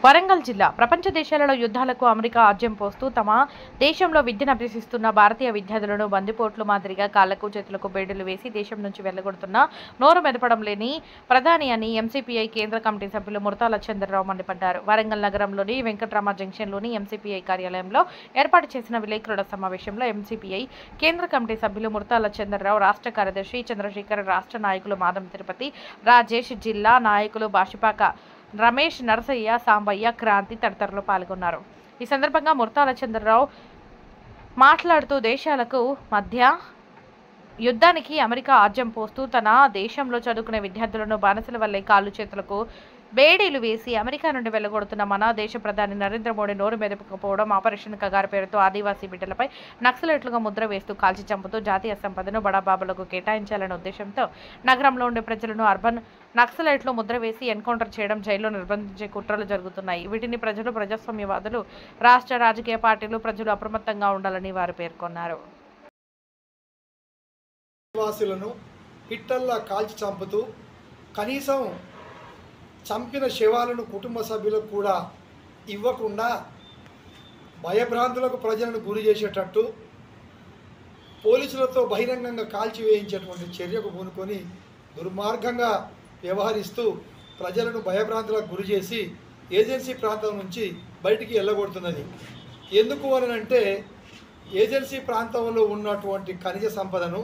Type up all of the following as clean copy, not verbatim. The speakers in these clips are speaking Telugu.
వరంగల్ జిల్లా ప్రపంచ దేశాలలో యుద్ధాలకు అమెరికా ఆజ్యం పోస్తూ తమ దేశంలో విద్యను అభ్యసిస్తున్న భారతీయ విద్యార్థులను బందిపోట్లు మాదిరిగా కాళ్లకు చేతులకు బేడులు వేసి దేశం నుంచి వెళ్లగొడుతున్న నోరు మెదపడం లేని ప్రధాని అని ఎంసీపీఐ కేంద్ర కమిటీ సభ్యులు మురతాల చంద్రరావు మండిపడ్డారు. వరంగల్ నగరంలోని వెంకట్రామ జంక్షన్లోని ఎంసీపీఐ కార్యాలయంలో ఏర్పాటు చేసిన విలేకరుల సమావేశంలో ఎంసీపీఐ కేంద్ర కమిటీ సభ్యులు మురతాల చంద్రరావు, రాష్ట్ర కార్యదర్శి చంద్రశేఖర్, రాష్ట్ర నాయకులు మాధం తిరుపతి, రాజేష్, జిల్లా నాయకులు బాషిపాక రమేష్, నరసయ్య, సాంబయ్య, క్రాంతి తదితరులు పాల్గొన్నారు. ఈ సందర్భంగా మురతాల చంద్రరావు మాట్లాడుతూ దేశాలకు మధ్య యుద్ధానికి అమెరికా ఆజ్యం పోస్తూ తన దేశంలో చదువుకునే విద్యార్థులను బానిసల వల్లే కాళ్ళు చేతులకు బేడీలు వేసి అమెరికా నుండి వెళ్లగొడుతున్న మన దేశ ప్రధాని నరేంద్ర మోడీ నోరు మెదపకపోవడం, ఆపరేషన్ కగారు పేరుతో ఆదివాసీ బిడ్డలపై నక్సలైట్లుగా ముద్ర వేస్తూ కాల్చి చంపుతూ జాతీయ సంపదను బడాబాబులకు కేటాయించాలనే ఉద్దేశంతో నగరంలో ఉండే ప్రజలను అర్బన్ నక్సలైట్లు ముద్ర వేసి ఎన్కౌంటర్ చేయడం, జైల్లో నిర్బంధించే కుట్రలు జరుగుతున్నాయి. వీటిని ప్రజలు, ప్రజాస్వామ్యవాదులు, రాష్ట్ర రాజకీయ పార్టీలు ప్రజలు అప్రమత్తంగా ఉండాలని వారు పేర్కొన్నారు. వాసులను హిట్టల్లా కాల్చి చంపుతూ కనీసం చంపిన శవాలను కుటుంబ సభ్యులకు కూడా ఇవ్వకుండా భయభ్రాంతులకు ప్రజలను గురి చేసేటట్టు పోలీసులతో బహిరంగంగా కాల్చివేయించేటువంటి చర్యకు పూనుకొని దుర్మార్గంగా వ్యవహరిస్తూ ప్రజలను భయభ్రాంతులకు గురి చేసి ఏజెన్సీ ప్రాంతం నుంచి బయటికి వెళ్ళగొడుతున్నది. ఎందుకు అనంటే ఏజెన్సీ ప్రాంతంలో ఉన్నటువంటి ఖనిజ సంపదను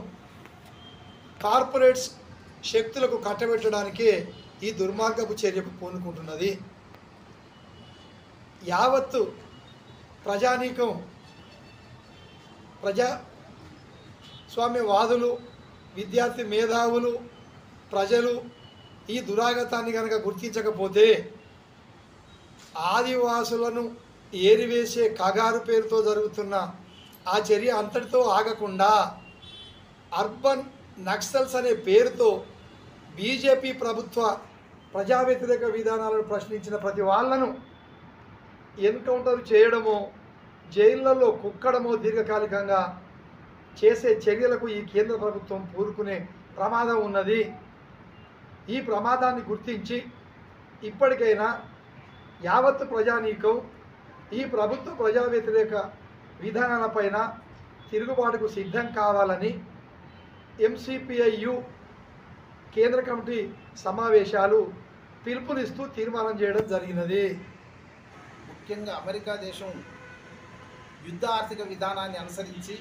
కార్పొరేట్స్ శక్తులకు కట్టబెట్టడానికే ఈ దుర్మార్గపు చర్యకు పూనుకుంటున్నది. యావత్తు ప్రజానీకం, ప్రజాస్వామ్యవాదులు, విద్యార్థి మేధావులు, ప్రజలు ఈ దురాగతాన్ని కనుక గుర్తించకపోతే ఆదివాసులను ఏరివేసే కగారు పేరుతో జరుగుతున్న ఆ చర్య అంతటితో ఆగకుండా అర్బన్ నక్సల్స్ అనే పేరుతో బీజేపీ ప్రభుత్వ ప్రజా వ్యతిరేక విధానాలను ప్రశ్నించిన ప్రతి వాళ్ళను ఎన్కౌంటర్ చేయడమో, జైళ్లలో కుక్కడమో దీర్ఘకాలికంగా చేసే చర్యలకు ఈ కేంద్ర ప్రభుత్వం పూనుకునే ప్రమాదం ఉన్నది. ఈ ప్రమాదాన్ని గుర్తించి ఇప్పటికైనా యావత్తు ప్రజానీకం ఈ ప్రభుత్వ ప్రజా వ్యతిరేక విధానాలపైన తిరుగుబాటుకు సిద్ధం కావాలని ఎంసీపీఐయు కేంద్ర కమిటీ సమావేశాలు పిలుపునిస్తూ తీర్మానం చేయడం జరిగినది. ముఖ్యంగా అమెరికా దేశం యుద్ధ ఆర్థిక విధానాన్ని అనుసరించి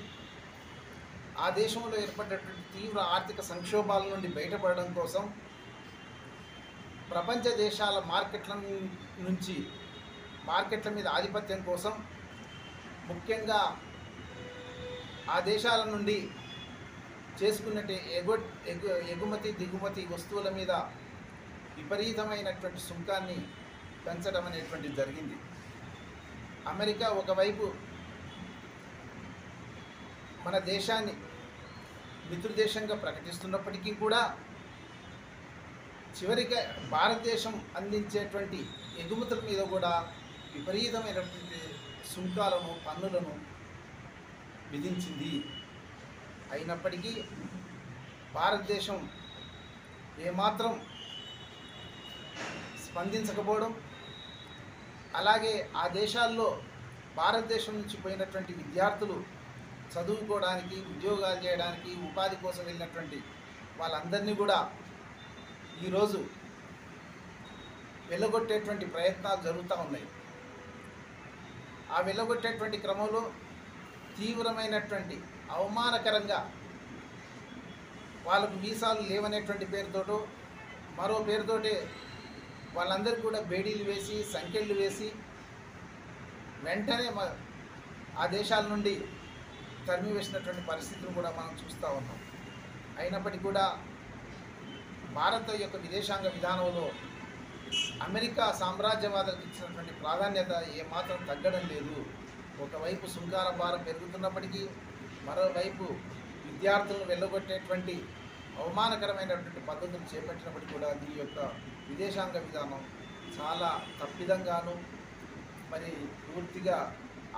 ఆ దేశంలో ఏర్పడినటువంటి తీవ్ర ఆర్థిక సంక్షోభాల నుండి బయటపడడం కోసం ప్రపంచ దేశాల మార్కెట్ల మీద ఆధిపత్యం కోసం ముఖ్యంగా ఆ దేశాల నుండి చేసుకున్నట్టు ఎగుమతి దిగుమతి వస్తువుల మీద విపరీతమైనటువంటి సుంకాన్ని పెంచడం అనేటువంటిది జరిగింది. అమెరికా ఒకవైపు మన దేశాన్ని మిత్రదేశంగా ప్రకటిస్తున్నప్పటికీ కూడా చివరిగా భారతదేశం అందించేటువంటి ఎగుమతుల మీద కూడా విపరీతమైనటువంటి సుంకాలను, పన్నులను విధించింది. అయినప్పటికీ భారతదేశం ఏమాత్రం స్పందించకపోవడం, అలాగే ఆ దేశాల్లో భారతదేశం నుంచి పోయినటువంటి విద్యార్థులు చదువుకోవడానికి, ఉద్యోగాలు చేయడానికి, ఉపాధి కోసం వెళ్ళినటువంటి వాళ్ళందరినీ కూడా ఈరోజు వెళ్ళగొట్టేటువంటి ప్రయత్నాలు జరుగుతూ ఉన్నాయి. ఆ వెళ్ళగొట్టేటువంటి క్రమంలో తీవ్రమైనటువంటి అవమానకరంగా వాళ్ళకు వీసాలు లేవనేటువంటి పేరుతోటో మరో పేరుతోటే వాళ్ళందరికీ కూడా బేడీలు వేసి, సంఖ్యలు వేసి వెంటనే ఆ దేశాల నుండి తరిమివేసినటువంటి పరిస్థితులు కూడా మనం చూస్తూ ఉన్నాం. అయినప్పటికీ కూడా భారత యొక్క విదేశాంగ విధానంలో అమెరికా సామ్రాజ్యవాదాలకు ఇచ్చినటువంటి ప్రాధాన్యత ఏమాత్రం తగ్గడం లేదు. ఒకవైపు సుంకాల భారం పెరుగుతున్నప్పటికీ మరోవైపు విద్యార్థులను వెళ్ళగొట్టేటువంటి అవమానకరమైనటువంటి పద్ధతులు చేపట్టినప్పటికీ కూడా దీని యొక్క విదేశాంగ విధానం చాలా తప్పిదంగాను మరి పూర్తిగా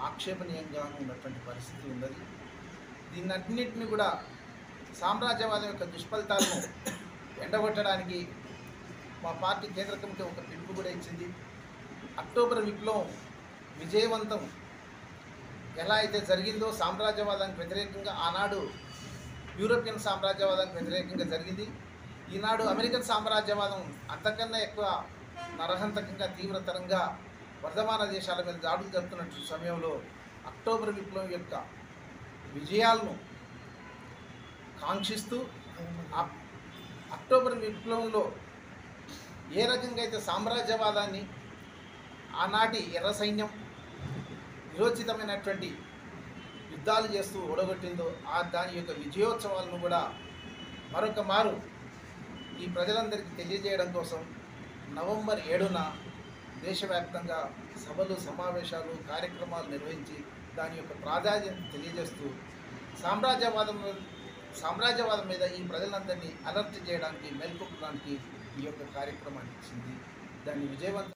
ఆక్షేపణీయంగాను ఉన్నటువంటి పరిస్థితి ఉన్నది. దీన్నన్నింటినీ కూడా సామ్రాజ్యవాదం యొక్క దుష్ఫలితాలను ఎండగొట్టడానికి మా పార్టీ కేంద్ర కమిటీ ఒక పిలుపు కూడా ఇచ్చింది. అక్టోబర్ విప్లవం విజయవంతం ఎలా అయితే జరిగిందో సామ్రాజ్యవాదానికి వ్యతిరేకంగా ఆనాడు యూరోపియన్ సామ్రాజ్యవాదానికి వ్యతిరేకంగా జరిగింది. ఈనాడు అమెరికన్ సామ్రాజ్యవాదం అంతకన్నా ఎక్కువ నరహంతకంగా తీవ్రతరంగా వర్ధమాన దేశాల మీద దాడులు జరుపుతున్న సమయంలో అక్టోబర్ విప్లవం యొక్క విజయాలను కాంక్షిస్తూ అక్టోబర్ విప్లవంలో ఏ రకంగా అయితే సామ్రాజ్యవాదాన్ని ఆనాటి ఎర్ర సైన్యం విరోచితమైనటువంటి యుద్ధాలు చేస్తూ ఓడగొట్టిందో దాని యొక్క విజయోత్సవాలను కూడా మరొక మారు ఈ ప్రజలందరికీ తెలియజేయడం కోసం నవంబర్ 7న దేశవ్యాప్తంగా సభలు, సమావేశాలు, కార్యక్రమాలు నిర్వహించి దాని యొక్క ప్రాధాన్యత తెలియజేస్తూ సామ్రాజ్యవాదం మీద ఈ ప్రజలందరినీ అలర్ట్ చేయడానికి, మేల్కొల్పడానికి ఈ యొక్క కార్యక్రమాన్ని ఇచ్చింది. దాన్ని విజయవంతం